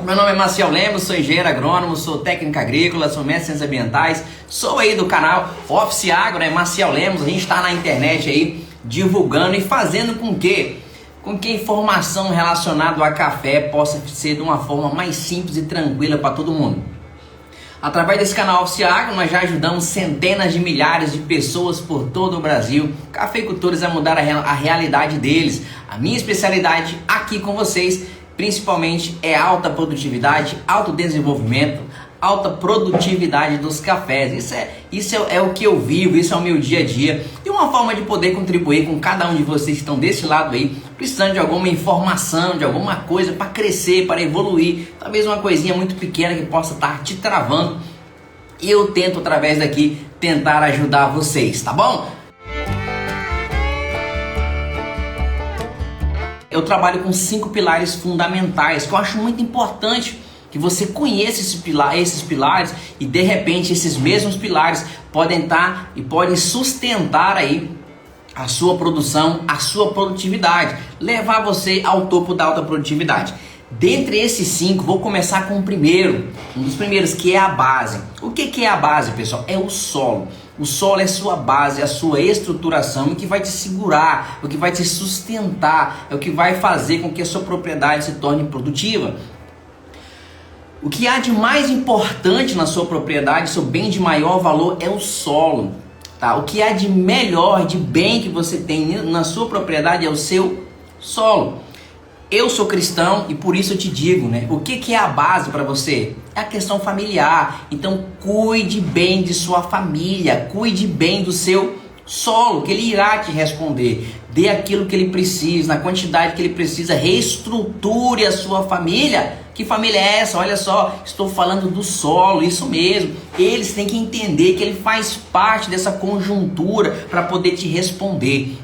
Meu nome é Maciel Lemos, sou engenheiro agrônomo, sou técnico agrícola, sou mestre em ciências ambientais, sou aí do canal Office Agro, né? Maciel Lemos. A gente está na internet aí divulgando e fazendo com que a informação relacionada a café possa ser de uma forma mais simples e tranquila para todo mundo. Através desse canal Office Agro, nós já ajudamos centenas de milhares de pessoas por todo o Brasil, cafeicultores, a mudar a realidade deles. A minha especialidade aqui com vocês, principalmente, é alta produtividade, alto desenvolvimento, alta produtividade dos cafés. Isso é o que eu vivo, isso é o meu dia a dia. E uma forma de poder contribuir com cada um de vocês que estão desse lado aí, precisando de alguma informação, de alguma coisa para crescer, para evoluir, talvez uma coisinha muito pequena que possa estar te travando. E eu tento, através daqui, tentar ajudar vocês, tá bom? Eu trabalho com 5 pilares fundamentais que eu acho muito importante que você conheça esses pilares, e de repente esses mesmos pilares podem estar e podem sustentar aí a sua produção, a sua produtividade, levar você ao topo da alta produtividade. Dentre esses 5, vou começar com o primeiro, um dos primeiros, que é a base. O que é a base, pessoal? É o solo. O solo é sua base, a sua estruturação, o que vai te segurar, o que vai te sustentar, é o que vai fazer com que a sua propriedade se torne produtiva. O que há de mais importante na sua propriedade, seu bem de maior valor, é o solo. Tá? O que há de melhor, de bem que você tem na sua propriedade é o seu solo. Eu sou cristão e por isso eu te digo, né? O que é a base para você? É a questão familiar. Então cuide bem de sua família, cuide bem do seu solo, que ele irá te responder. Dê aquilo que ele precisa, na quantidade que ele precisa, reestruture a sua família. Que família é essa? Olha só, estou falando do solo, isso mesmo. Eles têm que entender que ele faz parte dessa conjuntura para poder te responder.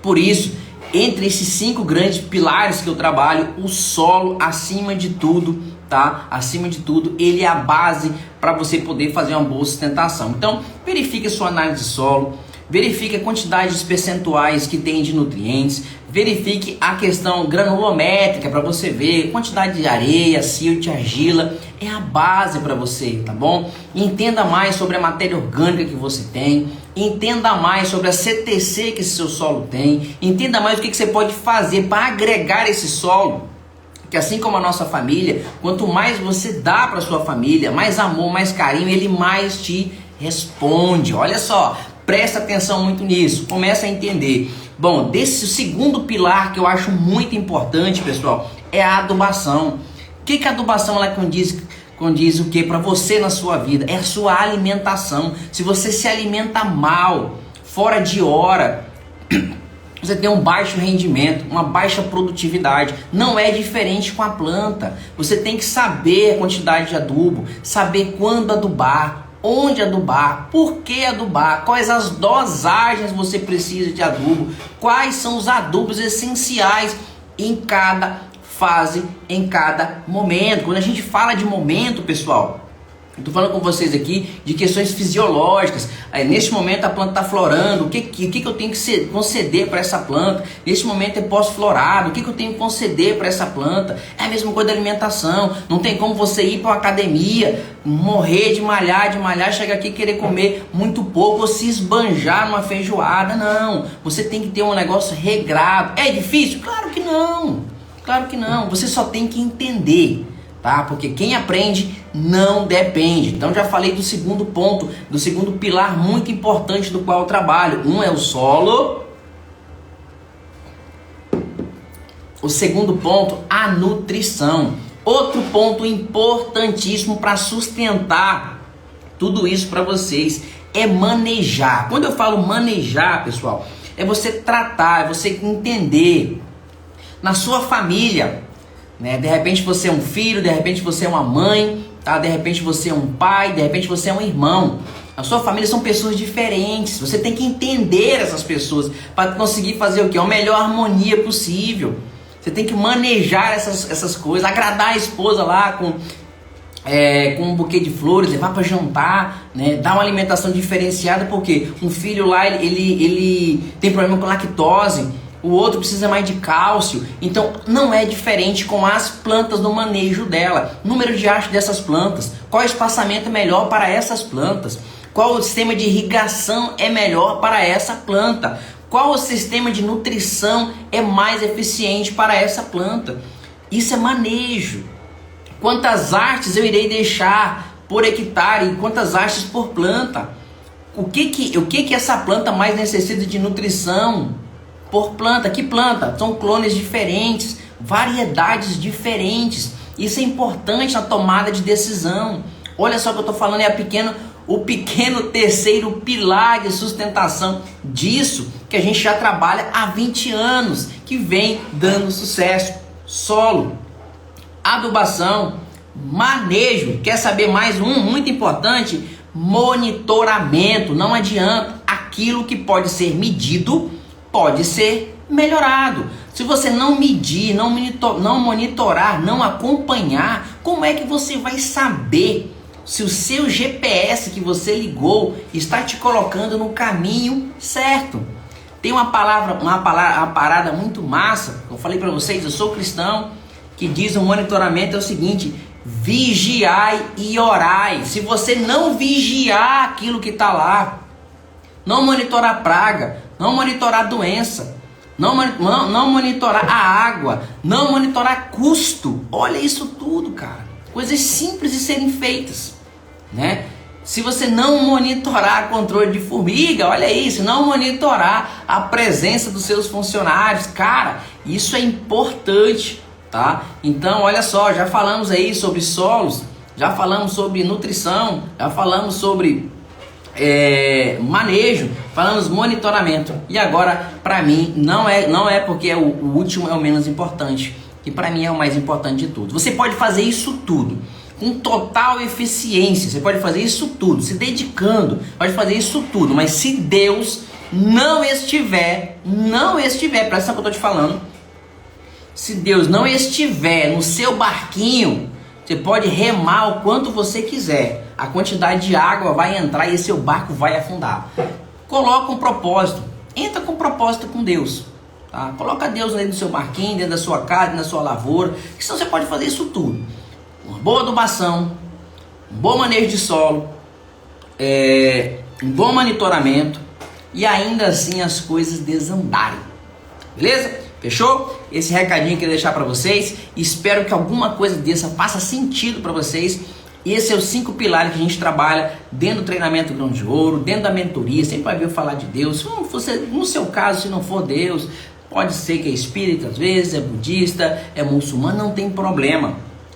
Por isso, entre esses 5 grandes pilares que eu trabalho, o solo, acima de tudo, tá? Acima de tudo, ele é a base para você poder fazer uma boa sustentação. Então, verifique a sua análise de solo, verifique a quantidade de percentuais que tem de nutrientes, verifique a questão granulométrica para você ver quantidade de areia, silt, argila, é a base para você, tá bom? Entenda mais sobre a matéria orgânica que você tem, entenda mais sobre a CTC que esse seu solo tem, entenda mais o que você pode fazer para agregar esse solo. Que assim como a nossa família, quanto mais você dá para sua família, mais amor, mais carinho, ele mais te responde. Olha só, presta atenção muito nisso, começa a entender. Bom, desse segundo pilar que eu acho muito importante, pessoal, é a adubação. O que a adubação ela condiz o que para você na sua vida? É a sua alimentação. Se você se alimenta mal, fora de hora, você tem um baixo rendimento, uma baixa produtividade. Não é diferente com a planta. Você tem que saber a quantidade de adubo, saber quando adubar, onde adubar, por que adubar, quais as dosagens você precisa de adubo, quais são os adubos essenciais em cada fase, em cada momento. Quando a gente fala de momento, pessoal, eu estou falando com vocês aqui de questões fisiológicas. Neste momento a planta está florando, o que eu tenho que conceder para essa planta? Neste momento é pós-florado, o que eu tenho que conceder para essa planta? É a mesma coisa da alimentação. Não tem como você ir para uma academia, morrer de malhar, chegar aqui e querer comer muito pouco ou se esbanjar numa feijoada. Não, você tem que ter um negócio regrado. É difícil? Claro que não, claro que não. Você só tem que entender. Tá? Porque quem aprende não depende. Então já falei do segundo ponto, do segundo pilar muito importante do qual eu trabalho. Um é o solo. O segundo ponto, a nutrição. Outro ponto importantíssimo para sustentar tudo isso para vocês é manejar. Quando eu falo manejar, pessoal, é você tratar, é você entender na sua família. De repente você é um filho, de repente você é uma mãe, tá? De repente você é um pai, de repente você é um irmão. A sua família são pessoas diferentes. Você tem que entender essas pessoas para conseguir fazer o quê? A melhor harmonia possível. Você tem que manejar essas coisas, agradar a esposa lá com um buquê de flores, levar para jantar, né? Dar uma alimentação diferenciada, porque um filho lá ele tem problema com lactose. o outro precisa mais de cálcio. Então não é diferente com as plantas no manejo dela. Número de haste dessas plantas, qual espaçamento é melhor para essas plantas, qual o sistema de irrigação é melhor para essa planta, qual o sistema de nutrição é mais eficiente para essa planta. Isso é manejo. Quantas hastes eu irei deixar por hectare e quantas hastes por planta? O que essa planta mais necessita de nutrição por planta? Que planta? São clones diferentes, variedades diferentes. Isso é importante na tomada de decisão. Olha só o que eu estou falando, o pequeno terceiro pilar de sustentação disso que a gente já trabalha há 20 anos, que vem dando sucesso. Solo, adubação, manejo. Quer saber mais um muito importante? Monitoramento. Não adianta, aquilo que pode ser medido pode ser melhorado. Se você não medir, não monitorar, não acompanhar, como é que você vai saber se o seu GPS que você ligou está te colocando no caminho certo? Tem uma parada muito massa. Eu falei para vocês, eu sou cristão, que diz o monitoramento é o seguinte: vigiai e orai. Se você não vigiar aquilo que está lá, não monitorar a praga, não monitorar a doença, não monitorar a água, não monitorar custo, olha isso tudo, cara. Coisas simples de serem feitas, né? Se você não monitorar controle de formiga, olha isso, não monitorar a presença dos seus funcionários, cara, isso é importante, tá? Então, olha só, já falamos aí sobre solos, já falamos sobre nutrição, já falamos sobre manejo, falamos monitoramento. E agora, para mim, não é porque o último é o menos importante, que para mim é o mais importante de tudo. Você pode fazer isso tudo com total eficiência, você pode fazer isso tudo, se dedicando, pode fazer isso tudo, mas se Deus não estiver, presta atenção que eu estou te falando, se Deus não estiver no seu barquinho, você pode remar o quanto você quiser, a quantidade de água vai entrar e seu barco vai afundar. Coloca um propósito, entra com propósito com Deus, tá? Coloca Deus dentro do seu barquinho, dentro da sua casa, dentro da sua lavoura, que senão você pode fazer isso tudo. Uma boa adubação, um bom manejo de solo, um bom monitoramento e ainda assim as coisas desandarem. Beleza? Fechou? Esse recadinho que eu queria deixar para vocês. Espero que alguma coisa dessa faça sentido para vocês. Esse é os 5 pilares que a gente trabalha dentro do treinamento Grão de Ouro, dentro da mentoria. Sempre vai ver falar de Deus. No seu caso, se não for Deus, pode ser que é espírita às vezes, é budista, é muçulmano, não tem problema,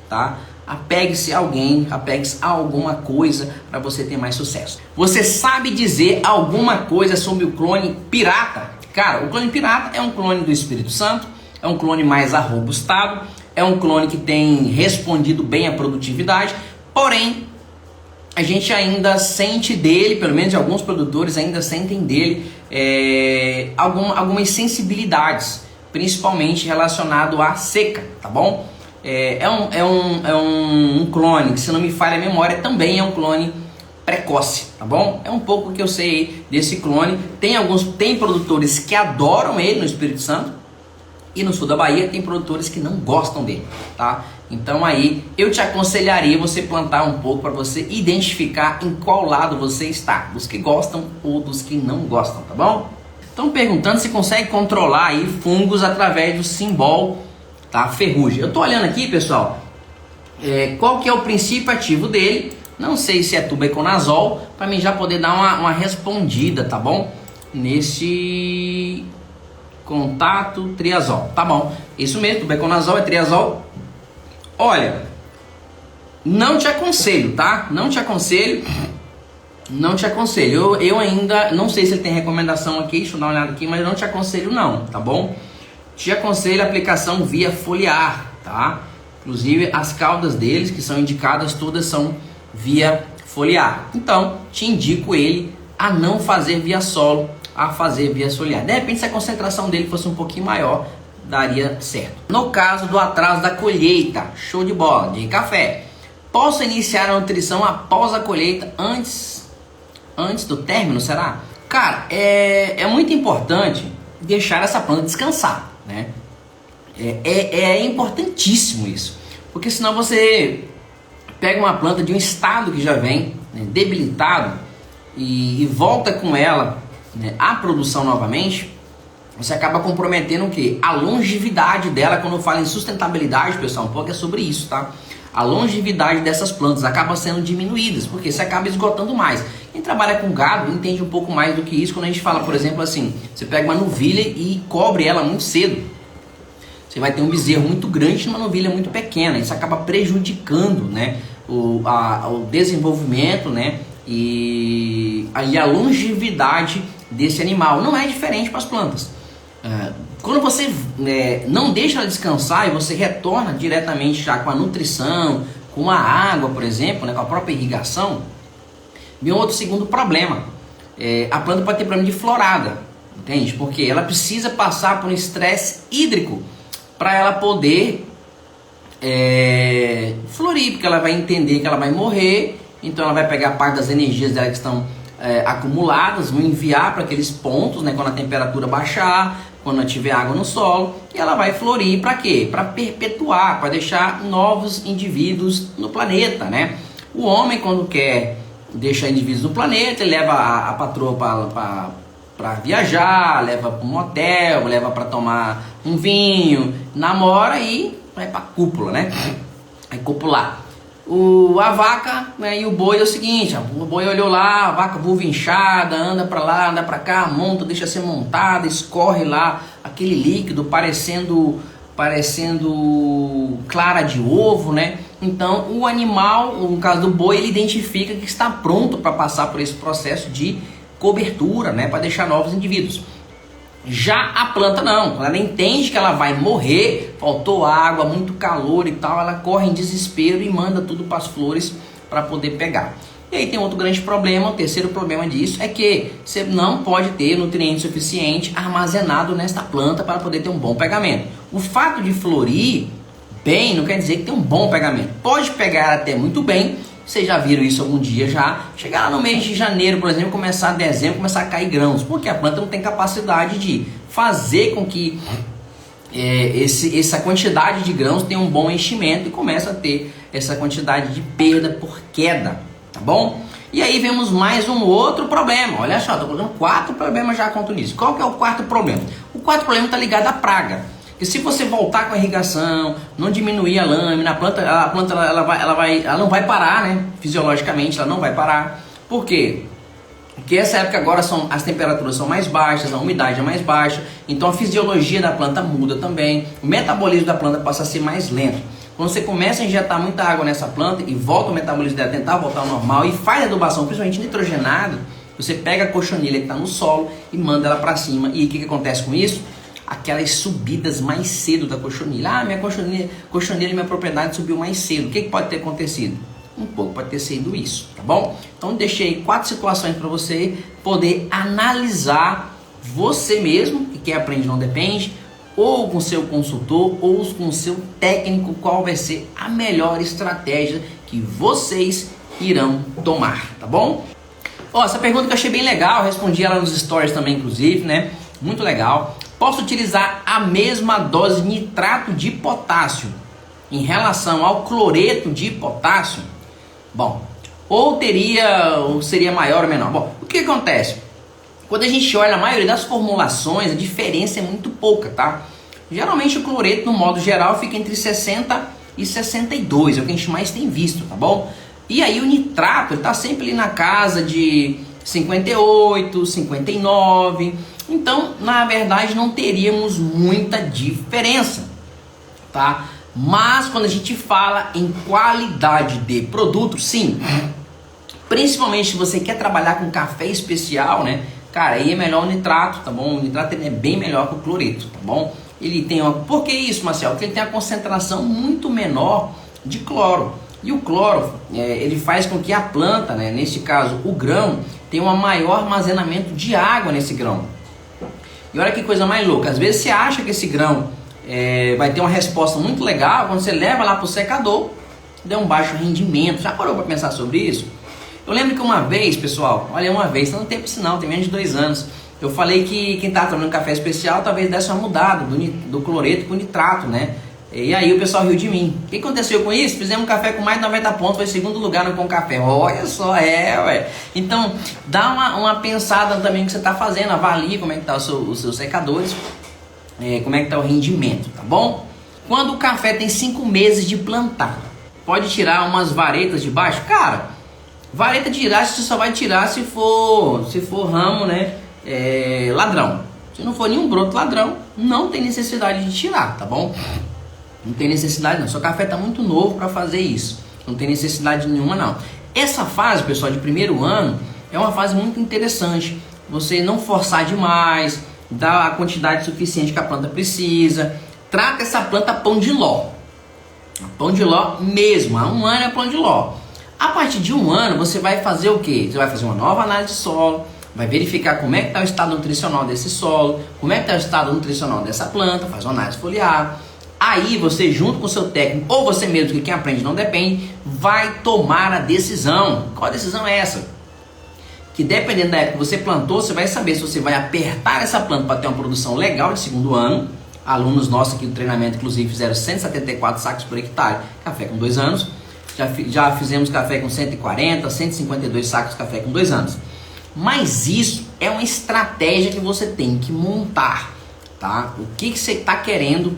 tá? Apegue-se a alguém, apegue-se a alguma coisa para você ter mais sucesso. Você sabe dizer alguma coisa sobre o clone pirata? Cara, o clone pirata é um clone do Espírito Santo, é um clone mais arrobustado, é um clone que tem respondido bem à produtividade, porém, a gente ainda sente dele, pelo menos alguns produtores ainda sentem dele algumas sensibilidades, principalmente relacionado à seca, tá bom? É um clone que, se não me falha a memória, também é um clone precoce, tá bom? É um pouco que eu sei desse clone. Tem produtores que adoram ele no Espírito Santo, e no sul da Bahia tem produtores que não gostam dele, tá? Então aí eu te aconselharia você plantar um pouco para você identificar em qual lado você está, dos que gostam ou dos que não gostam, tá bom? Estão perguntando se consegue controlar aí fungos através do Symbol, tá? Ferrugem. Eu tô olhando aqui, pessoal, qual que é o princípio ativo dele. Não sei se é tubeconazol, para mim já poder dar uma respondida, tá bom? Nesse contato triazol, tá bom? Isso mesmo, tubeconazol é triazol. Olha, não te aconselho, tá? Não te aconselho. Eu ainda não sei se ele tem recomendação aqui, deixa eu dar uma olhada aqui, mas não te aconselho não, tá bom? Te aconselho a aplicação via foliar, tá? Inclusive as caudas deles, que são indicadas, todas são via foliar. Então, te indico ele a não fazer via solo, a fazer via foliar. De repente, se a concentração dele fosse um pouquinho maior, daria certo. No caso do atraso da colheita, show de bola, de café. Posso iniciar a nutrição após a colheita, antes do término, será? Cara, é muito importante deixar essa planta descansar, né? É importantíssimo isso, porque senão você pega uma planta de um estado que já vem, né, debilitado e volta com ela, né, à produção novamente. Você acaba comprometendo o quê? A longevidade dela. Quando eu falo em sustentabilidade, pessoal, um pouco é sobre isso, tá? A longevidade dessas plantas acaba sendo diminuídas, porque você acaba esgotando mais. Quem trabalha com gado entende um pouco mais do que isso quando a gente fala, por exemplo, assim, você pega uma novilha e cobre ela muito cedo. Você vai ter um bezerro muito grande numa novilha muito pequena. Isso acaba prejudicando, né, o desenvolvimento, né, e a longevidade desse animal. Não é diferente para as plantas. Quando você não deixa ela descansar e você retorna diretamente já com a nutrição, com a água, por exemplo, né, com a própria irrigação, vem outro segundo problema. A planta pode ter problema de florada, entende? Porque ela precisa passar por um estresse hídrico para ela poder florir, porque ela vai entender que ela vai morrer, então ela vai pegar parte das energias dela que estão acumuladas, vão enviar para aqueles pontos, né, quando a temperatura baixar, quando tiver água no solo, e ela vai florir para quê? Para perpetuar, para deixar novos indivíduos no planeta, né? O homem, quando quer deixar indivíduos no planeta, ele leva a patroa para viajar, leva para um motel, leva para tomar um vinho, namora e vai para cúpula, né? Vai copular. A vaca, né, e o boi é o seguinte: o boi olhou lá, a vaca vulva inchada, anda para lá, anda para cá, monta, deixa ser montada, escorre lá aquele líquido parecendo clara de ovo, né? Então o animal, no caso do boi, ele identifica que está pronto para passar por esse processo de cobertura, né, para deixar novos indivíduos. Já a planta não, quando ela entende que ela vai morrer, faltou água, muito calor e tal, ela corre em desespero e manda tudo para as flores para poder pegar. E aí tem outro grande problema, o terceiro problema disso é que você não pode ter nutriente suficiente armazenado nesta planta para poder ter um bom pegamento. O fato de florir bem não quer dizer que tem um bom pegamento. Pode pegar até muito bem. Vocês já viram isso algum dia já? Chegar lá no mês de janeiro, por exemplo, começar dezembro, começar a cair grãos, porque a planta não tem capacidade de fazer com que essa quantidade de grãos tenha um bom enchimento e começa a ter essa quantidade de perda por queda, tá bom? E aí vemos mais um outro problema. Olha só, estou colocando 4 problemas já conto nisso. Qual que é o quarto problema? O quarto problema está ligado à praga. E se você voltar com a irrigação, não diminuir a lâmina, a planta ela não vai parar, né? Fisiologicamente ela não vai parar. Por quê? Porque essa época agora as temperaturas são mais baixas, a umidade é mais baixa, então a fisiologia da planta muda também, o metabolismo da planta passa a ser mais lento. Quando você começa a injetar muita água nessa planta e volta o metabolismo dela, tentar voltar ao normal e faz a adubação, principalmente nitrogenada, você pega a cochonilha que está no solo e manda ela para cima. E o que acontece com isso? Aquelas subidas mais cedo da cochonilha. Minha cochonilha, minha propriedade subiu mais cedo. O que pode ter acontecido? Um pouco pode ter sido isso, tá bom? Então deixei 4 situações para você poder analisar você mesmo, que quer aprender não depende, ou com seu consultor, ou com seu técnico, qual vai ser a melhor estratégia que vocês irão tomar, tá bom? Essa pergunta que eu achei bem legal, respondi ela nos stories também, inclusive, né? Muito legal. Posso utilizar a mesma dose de nitrato de potássio em relação ao cloreto de potássio? Bom, ou seria maior ou menor? Bom, o que acontece? Quando a gente olha a maioria das formulações, a diferença é muito pouca, tá? Geralmente o cloreto, no modo geral, fica entre 60 e 62, é o que a gente mais tem visto, tá bom? E aí o nitrato, ele tá sempre ali na casa de 58, 59... Então, na verdade, não teríamos muita diferença, tá? Mas quando a gente fala em qualidade de produto, sim. Principalmente se você quer trabalhar com café especial, né? Cara, aí é melhor o nitrato, tá bom? O nitrato é bem melhor que o cloreto, tá bom? Ele tem Por que isso, Marcelo? Porque ele tem a concentração muito menor de cloro. E o cloro, ele faz com que a planta, né, nesse caso o grão, tenha um maior armazenamento de água nesse grão. E olha que coisa mais louca, às vezes você acha que esse grão vai ter uma resposta muito legal, quando você leva lá para o secador, deu um baixo rendimento. Já parou para pensar sobre isso? Eu lembro que uma vez, pessoal, olha, uma vez, não tem tempo assim não, tem menos de 2 anos, Eu falei que quem tá tomando café especial talvez desse uma mudada do cloreto para o nitrato, né? E aí o pessoal riu de mim. O que aconteceu com isso? Fizemos um café com mais de 90 pontos, foi segundo lugar no Com Café. Olha só, ué. Então, dá uma pensada também no que você está fazendo, avalie como é que tá os seus secadores, como é que tá o rendimento, tá bom? Quando o café tem 5 meses de plantado, pode tirar umas varetas de baixo? Cara, vareta de tirar, você só vai tirar se for ramo, né, ladrão. Se não for nenhum broto ladrão, não tem necessidade de tirar, tá bom? Não tem necessidade não, seu café está muito novo para fazer isso, não tem necessidade nenhuma não. Essa fase, pessoal, de primeiro ano, é uma fase muito interessante, você não forçar demais, dar a quantidade suficiente que a planta precisa, trata essa planta pão de ló, pão de ló mesmo, há um ano é pão de ló. A partir de um ano você vai fazer o que? Você vai fazer uma nova análise de solo, vai verificar como é que está o estado nutricional desse solo, como é que está o estado nutricional dessa planta, faz uma análise foliar. Aí você, junto com o seu técnico, ou você mesmo, que quem aprende não depende, vai tomar a decisão. Qual decisão é essa? Que dependendo da época que você plantou, você vai saber se você vai apertar essa planta para ter uma produção legal de segundo ano. Alunos nossos aqui do treinamento, inclusive, fizeram 174 sacos por hectare, café com 2 anos. Já fizemos café com 140, 152 sacos de café com 2 anos. Mas isso é uma estratégia que você tem que montar, tá? O que você está querendo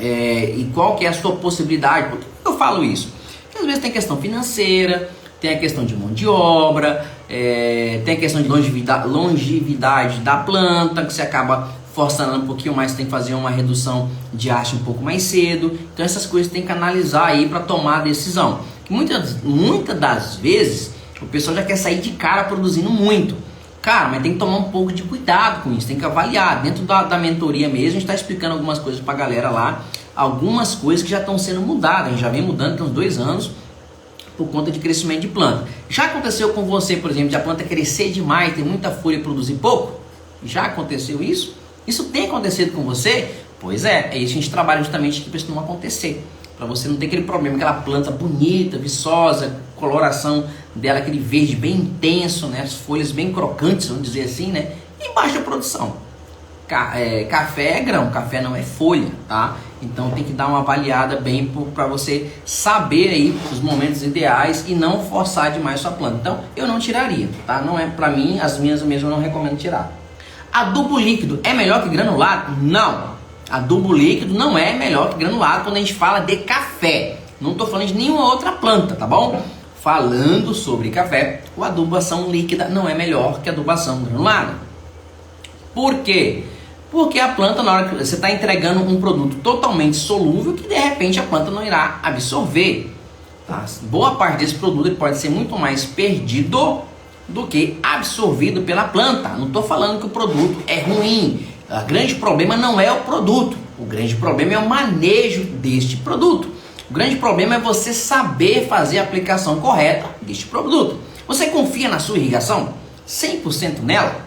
e qual que é a sua possibilidade. Por que eu falo isso? Porque às vezes tem questão financeira, tem a questão de mão de obra, tem a questão de longevidade da planta, que você acaba forçando um pouquinho mais, tem que fazer uma redução de haste um pouco mais cedo. Então essas coisas tem que analisar aí para tomar a decisão. Muitas das vezes o pessoal já quer sair de cara produzindo muito. Cara, mas tem que tomar um pouco de cuidado com isso, tem que avaliar. Dentro da mentoria mesmo, a gente está explicando algumas coisas para a galera lá, algumas coisas que já estão sendo mudadas, a gente já vem mudando tem uns 2 anos, por conta de crescimento de planta. Já aconteceu com você, por exemplo, de a planta crescer demais, ter muita folha e produzir pouco? Já aconteceu isso? Isso tem acontecido com você? Pois é isso que a gente trabalha justamente aqui para isso não acontecer. Para você não ter aquele problema, aquela planta bonita, viçosa, coloração dela, aquele verde bem intenso, né? As folhas bem crocantes, vamos dizer assim, né? E baixa produção. Café é grão, café não é folha, tá? Então tem que dar uma avaliada bem para você saber aí os momentos ideais e não forçar demais sua planta. Então eu não tiraria, tá? Não é para mim, as minhas mesmo eu não recomendo tirar. Adubo líquido é melhor que granulado? Não. Adubo líquido não é melhor que granulado quando a gente fala de café. Não estou falando de nenhuma outra planta, tá bom? Falando sobre café, a adubação líquida não é melhor que a adubação granulada. Por quê? Porque a planta, na hora que você está entregando um produto totalmente solúvel, que de repente a planta não irá absorver. Tá? Boa parte desse produto ele pode ser muito mais perdido do que absorvido pela planta. Não estou falando que o produto é ruim. O grande problema não é o produto. O grande problema é o manejo deste produto. O grande problema é você saber fazer a aplicação correta deste produto. Você confia na sua irrigação? 100% nela?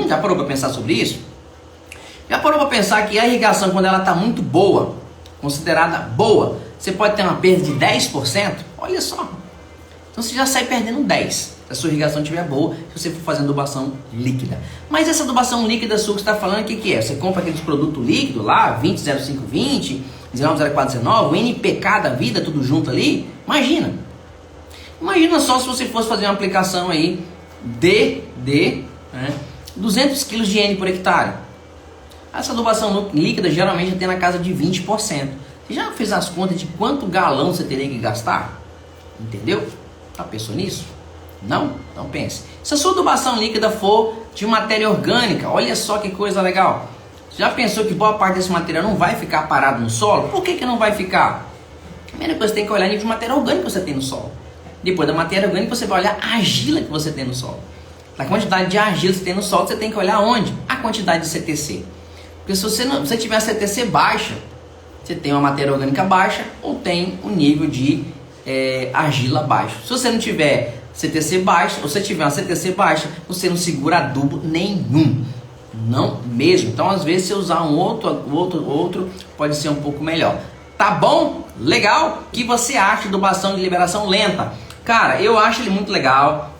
Já parou para pensar sobre isso? Já parou para pensar que a irrigação, quando ela está muito boa, considerada boa, você pode ter uma perda de 10%? Olha só. Então você já sai perdendo 10%. Se a sua irrigação estiver boa, se você for fazer adubação líquida. Mas essa adubação líquida sua que você está falando, o que é? Você compra aqueles produtos líquidos lá, 20,0520, 19,0419, o NPK da vida, tudo junto ali? Imagina. Imagina só se você fosse fazer uma aplicação aí de 200 kg de N por hectare. Essa adubação líquida geralmente tem na casa de 20%. Você já fez as contas de quanto galão você teria que gastar? Entendeu? Já pensou nisso? Não? Então pense. Se a sua adubação líquida for de matéria orgânica, olha só que coisa legal. Já pensou que boa parte desse material não vai ficar parado no solo? Por que não vai ficar? Primeira coisa, você tem que olhar o nível de matéria orgânica que você tem no solo. Depois da matéria orgânica, você vai olhar a argila que você tem no solo. A quantidade de argila que você tem no solo, você tem que olhar onde? A quantidade de CTC. Porque se você tiver a CTC baixa, você tem uma matéria orgânica baixa ou tem um nível de argila baixo. Se você não tiver CTC baixa, ou se tiver uma CTC baixa, você não segura adubo nenhum. Não mesmo. Então, às vezes, se usar um outro pode ser um pouco melhor. Tá bom? Legal? O que você acha de adubação de liberação lenta? Cara, eu acho ele muito legal.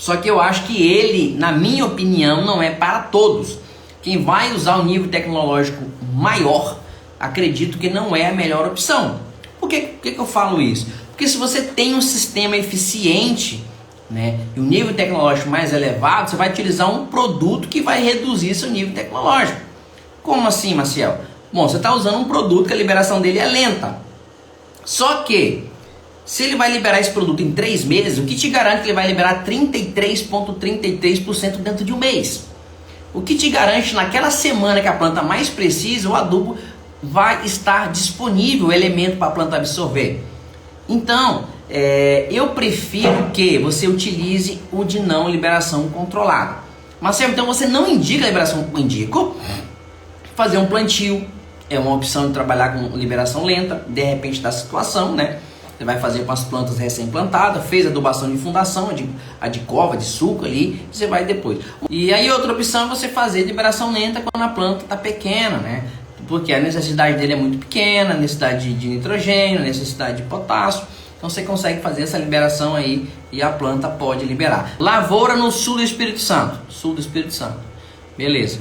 Só que eu acho que ele, na minha opinião, não é para todos. Quem vai usar o nível tecnológico maior, acredito que não é a melhor opção. Por que eu falo isso? Porque se você tem um sistema eficiente, né, e um nível tecnológico mais elevado, você vai utilizar um produto que vai reduzir seu nível tecnológico. Como assim, Maciel? Bom, você está usando um produto que a liberação dele é lenta. Só que, se ele vai liberar esse produto em 3 meses, o que te garante que ele vai liberar 33,33% dentro de um mês? O que te garante naquela semana que a planta mais precisa, o adubo vai estar disponível, o elemento para a planta absorver. Então, eu prefiro que você utilize o de não liberação controlada. Marcelo, então você não indica a liberação? Indico. Fazer um plantio é uma opção de trabalhar com liberação lenta, de repente da situação, né? Você vai fazer com as plantas recém-plantadas, fez adubação de fundação, a de cova, de suco ali, você vai depois. E aí outra opção é você fazer liberação lenta quando a planta está pequena, né? Porque a necessidade dele é muito pequena, a necessidade de nitrogênio, a necessidade de potássio. Então você consegue fazer essa liberação aí e a planta pode liberar. Lavoura no sul do Espírito Santo. Sul do Espírito Santo. Beleza.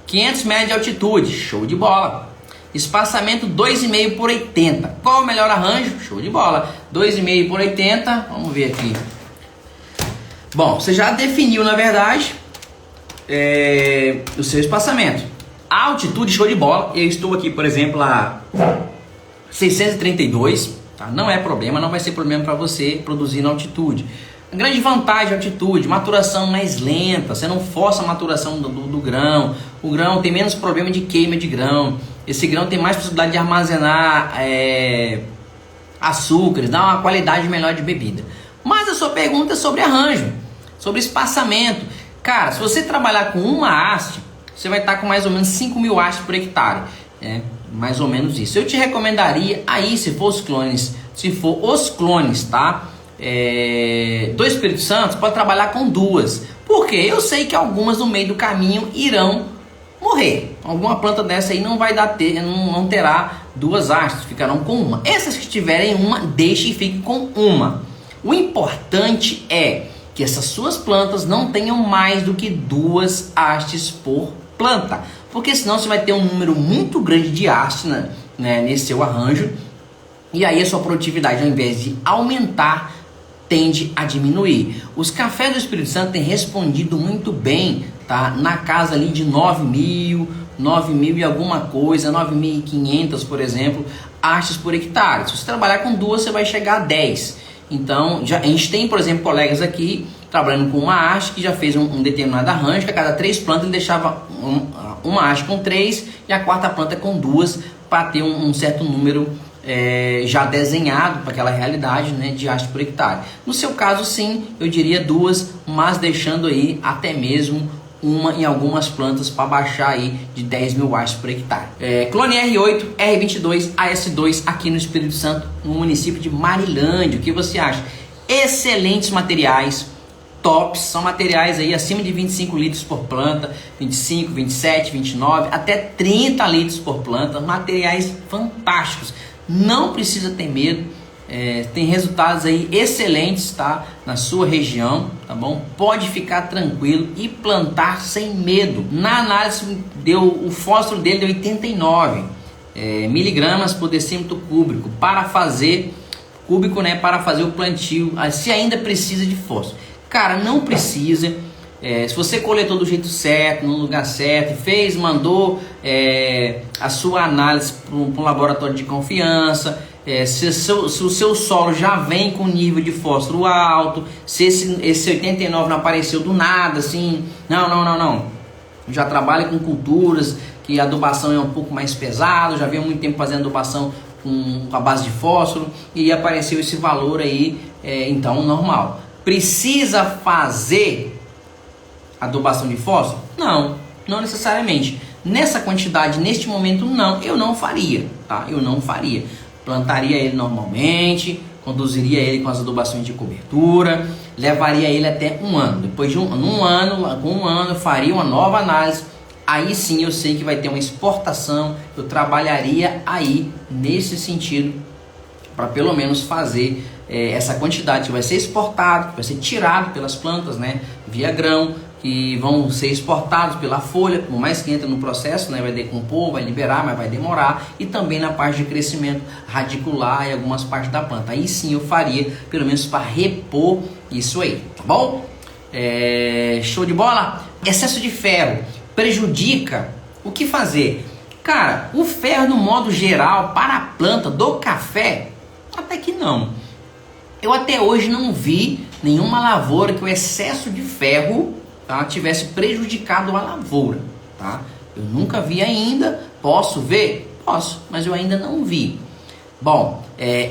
500 metros de altitude. Show de bola. Espaçamento 2,5 por 80. Qual o melhor arranjo? Show de bola. 2,5 por 80. Vamos ver aqui. Bom, você já definiu, na verdade, o seu espaçamento. A altitude, show de bola. Eu estou aqui, por exemplo, a 632. Tá? Não é problema, não vai ser problema para você produzir na altitude. A grande vantagem da altitude, maturação mais lenta, você não força a maturação do grão. O grão tem menos problema de queima de grão. Esse grão tem mais possibilidade de armazenar açúcares, dá uma qualidade melhor de bebida. Mas a sua pergunta é sobre arranjo, sobre espaçamento. Cara, se você trabalhar com uma haste, você vai estar com mais ou menos 5.000 hastes por hectare. Mais ou menos isso. Eu te recomendaria aí, se for os clones, tá? Do Espírito Santo, pode trabalhar com 2. Porque eu sei que algumas no meio do caminho irão morrer. Alguma planta dessa aí não vai não terá 2 hastes, ficarão com uma. Essas que tiverem uma, deixe e fique com uma. O importante é que essas suas plantas não tenham mais do que 2 hastes por planta, porque senão você vai ter um número muito grande de hastes, né, nesse seu arranjo, e aí a sua produtividade, ao invés de aumentar, tende a diminuir. Os cafés do Espírito Santo têm respondido muito bem, tá? Na casa ali de 9.000 e alguma coisa, 9.500, por exemplo, hastes por hectare. Se você trabalhar com 2, você vai chegar a 10. Então, a gente tem, por exemplo, colegas aqui trabalhando com uma haste que já fez um determinado arranjo, que a cada 3 plantas ele deixava uma haste com 3 e a 4ª planta com 2, para ter um certo número já desenhado para aquela realidade, né, de haste por hectare. No seu caso, sim, eu diria 2, mas deixando aí até mesmo uma em algumas plantas para baixar aí de 10.000 hastes por hectare. Clone R8, R22, AS2 aqui no Espírito Santo, no município de Marilândia. O que você acha? Excelentes materiais, tops, são materiais aí acima de 25 litros por planta, 25, 27, 29, até 30 litros por planta, materiais fantásticos. Não precisa ter medo, tem resultados aí excelentes, tá? Na sua região, tá bom? Pode ficar tranquilo e plantar sem medo. Na análise o fósforo dele deu 89 miligramas por decímetro cúbico para fazer para fazer o plantio. Se ainda precisa de fósforo, cara, não precisa. Se você coletou do jeito certo, no lugar certo, mandou a sua análise para um laboratório de confiança, se o seu solo já vem com nível de fósforo alto, se esse 89 não apareceu do nada, assim, não. Já trabalha com culturas que a adubação é um pouco mais pesada, já venho há muito tempo fazendo adubação com a base de fósforo e apareceu esse valor aí, então normal. Precisa fazer adubação de fósforo? Não necessariamente. Nessa quantidade, neste momento, eu não faria, tá? Eu não faria. Plantaria ele normalmente, conduziria ele com as adubações de cobertura, levaria ele até 1 ano. Depois de com um ano, eu faria uma nova análise. Aí sim eu sei que vai ter uma exportação. Eu trabalharia aí nesse sentido para pelo menos fazer essa quantidade que vai ser exportado, que vai ser tirado pelas plantas, né, via grão, que vão ser exportados pela folha, por mais que entre no processo, né, vai decompor, vai liberar, mas vai demorar, e também na parte de crescimento radicular e algumas partes da planta. Aí sim eu faria, pelo menos para repor isso aí, tá bom? Show de bola? Excesso de ferro prejudica? O que fazer? Cara, o ferro no modo geral para a planta do café, até que não. Eu até hoje não vi nenhuma lavoura que o excesso de ferro, tá, tivesse prejudicado a lavoura, tá? Eu nunca vi ainda. Posso ver? Posso, mas eu ainda não vi. Bom,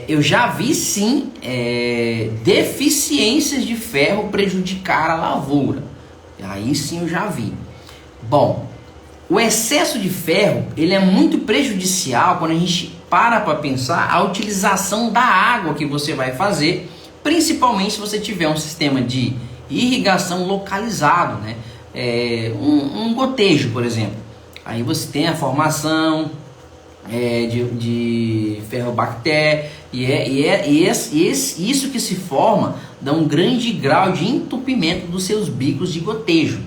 eu já vi sim deficiências de ferro prejudicar a lavoura. Aí sim eu já vi. Bom, o excesso de ferro, ele é muito prejudicial quando a gente para pensar a utilização da água que você vai fazer, principalmente se você tiver um sistema de irrigação localizado, né? Um gotejo, por exemplo. Aí você tem a formação de ferrobactéria isso que se forma dá um grande grau de entupimento dos seus bicos de gotejo.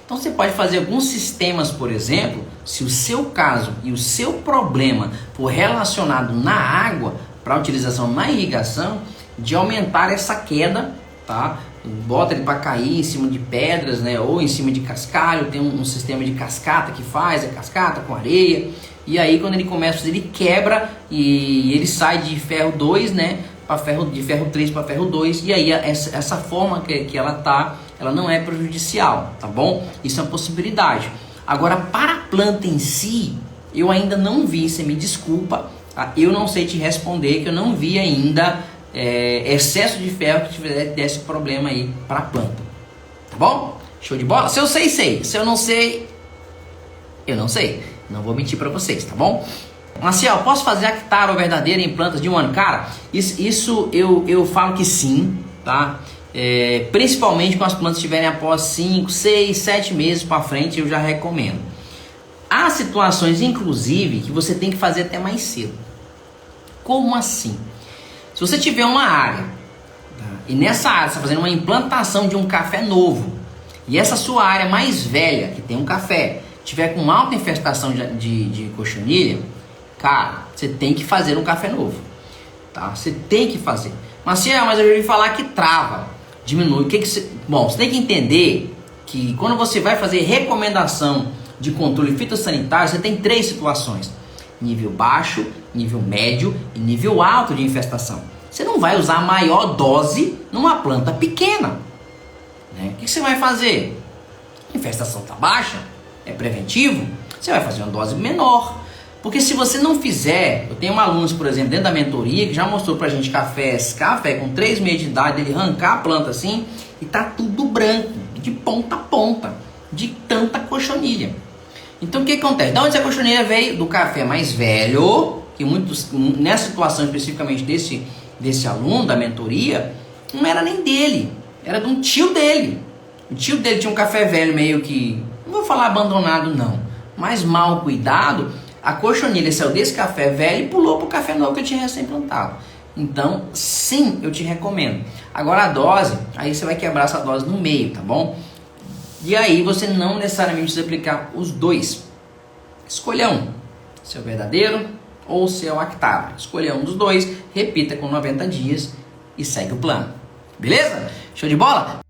Então você pode fazer alguns sistemas, por exemplo, se o seu caso e o seu problema for relacionado na água para utilização na irrigação, de aumentar essa queda, tá? Bota ele para cair em cima de pedras, né? Ou em cima de cascalho. Tem um sistema de cascata que faz, cascata com areia. E aí quando ele começa, ele quebra e ele sai de ferro 2, né? De ferro 3 para ferro 2. E aí essa forma que ela tá, ela não é prejudicial, tá bom? Isso é uma possibilidade. Agora, para a planta em si, eu ainda não vi, você me desculpa, tá? Eu não sei te responder, que eu não vi ainda excesso de ferro que desse problema aí para a planta, tá bom? Show de bola? Se eu sei, sei. Se eu não sei, eu não sei. Não vou mentir para vocês, tá bom? Marcial, posso fazer hectare verdadeira em plantas de um ano? Cara, isso eu falo que sim, tá? Principalmente quando as plantas estiverem após 5, 6, 7 meses para frente, eu já recomendo. Há situações, inclusive, que você tem que fazer até mais cedo. Como assim? Se você tiver uma área, tá, e nessa área você está fazendo uma implantação de um café novo, e essa sua área mais velha, que tem um café, tiver com alta infestação de cochonilha, cara, você tem que fazer um café novo, tá? Você tem que fazer. Mas eu já ouvi falar que trava, diminui. Bom, você tem que entender que quando você vai fazer recomendação de controle fitossanitário, você tem 3 situações: nível baixo, nível médio e nível alto de infestação. Você não vai usar a maior dose numa planta pequena, né? O que você vai fazer? A infestação está baixa, é preventivo, você vai fazer uma dose menor. Porque se você não fizer, eu tenho alunos, por exemplo, dentro da mentoria, que já mostrou pra gente café com 3 meses de idade, ele arrancar a planta assim, e tá tudo branco, de ponta a ponta, de tanta cochonilha. Então o que acontece? Da onde essa cochonilha veio? Do café mais velho, que muitos, nessa situação especificamente desse aluno da mentoria, não era nem dele, era de um tio dele. O tio dele tinha um café velho meio que, não vou falar abandonado não, mas mal cuidado. A cochonilha saiu desse café velho e pulou para o café novo que eu tinha recém-plantado. Então, sim, eu te recomendo. Agora a dose, aí você vai quebrar essa dose no meio, tá bom? E aí você não necessariamente precisa aplicar os 2. Escolha um, se é o verdadeiro ou se é o hectare. Escolha um dos 2, repita com 90 dias e segue o plano. Beleza? Show de bola?